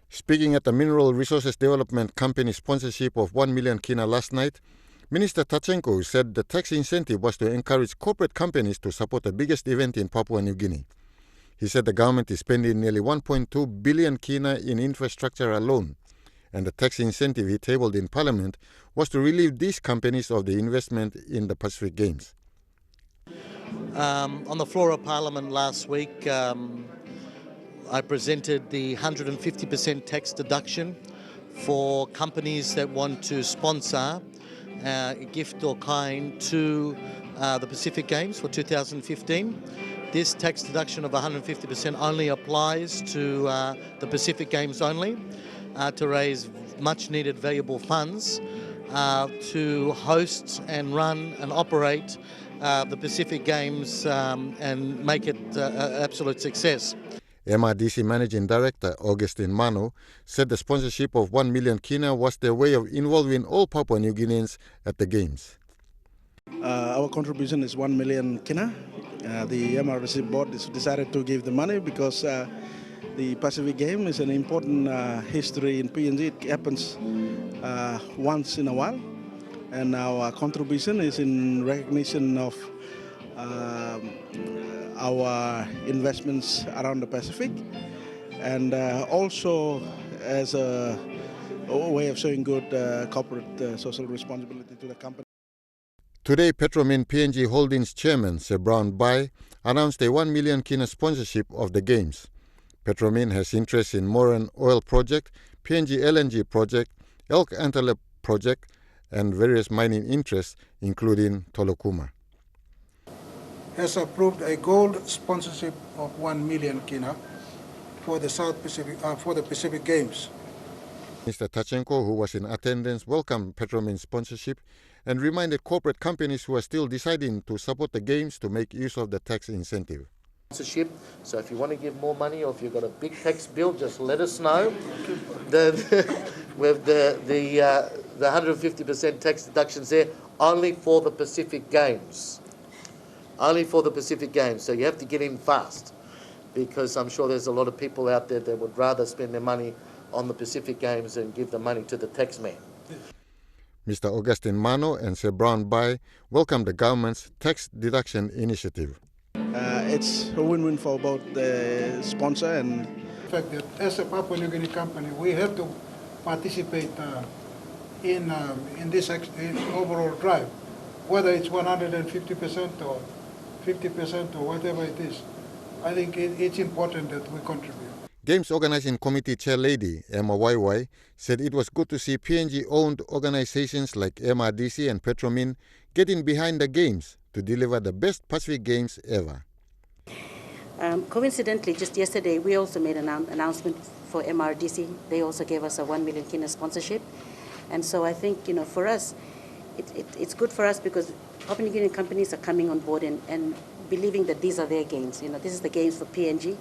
Speaking at the Mineral Resources Development Company sponsorship of 1 million kina last night, Minister Tachenko said the tax incentive was to encourage corporate companies to support the biggest event in Papua New Guinea. He said the government is spending nearly 1.2 billion kina in infrastructure alone, and the tax incentive he tabled in Parliament was to relieve these companies of the investment in the Pacific Games. On the floor of Parliament last week, I presented the 150% tax deduction for companies that want to sponsor a gift or kind to the Pacific Games for 2015. This tax deduction of 150% only applies to the Pacific Games only, to raise much needed valuable funds to host and run and operate the Pacific Games and make it an absolute success. MRDC Managing Director Augustine Mano said the sponsorship of 1 million kina was their way of involving all Papua New Guineans at the Games. Our contribution is 1 million kina. The MRDC board has decided to give the money because the Pacific Game is an important history in PNG. It happens once in a while, and our contribution is in recognition of our investments around the Pacific, and also as a way of showing good corporate social responsibility to the company. Today, Petromin PNG Holdings Chairman Sir Brown Bai announced a 1 million kina sponsorship of the Games. Petromin has interest in Moran Oil Project, PNG LNG Project, Elk Antelope Project, and various mining interests, including Tolokuma. Has approved a gold sponsorship of 1 million kina for the South Pacific for the Pacific Games. Mr. Tachenko, who was in attendance, welcomed Petromin's sponsorship and reminded corporate companies who are still deciding to support the Games to make use of the tax incentive. Sponsorship. So if you want to give more money or if you've got a big tax bill, just let us know. With the 150% tax deductions there, only for the Pacific Games. Only for the Pacific Games. So you have to get in fast, because I'm sure there's a lot of people out there that would rather spend their money on the Pacific Games and give the money to the taxman. Mr. Augustine Mano and Sir Brown Bai welcomed the government's tax deduction initiative. It's a win-win for both the sponsor and... The fact that as a Papua New Guinea company, we have to participate in this overall drive, whether it's 150% or 50% or whatever it is. I think it's important that we contribute. Games Organizing Committee Chair Lady Emma Waiwai said it was good to see PNG-owned organizations like MRDC and Petromin getting behind the Games to deliver the best Pacific Games ever. Coincidentally, just yesterday, we also made an announcement for MRDC. They also gave us a 1 million kina sponsorship. And so I think, for us, it's good for us because Papua New Guinean companies are coming on board and believing that these are their games. This is the games for PNG.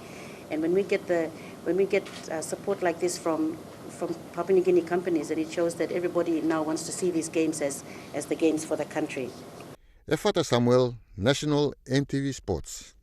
And when we get support like this from Papua New Guinea companies, and it shows that everybody now wants to see these games as the games for the country. Efata Samuel, National EMTV Sports.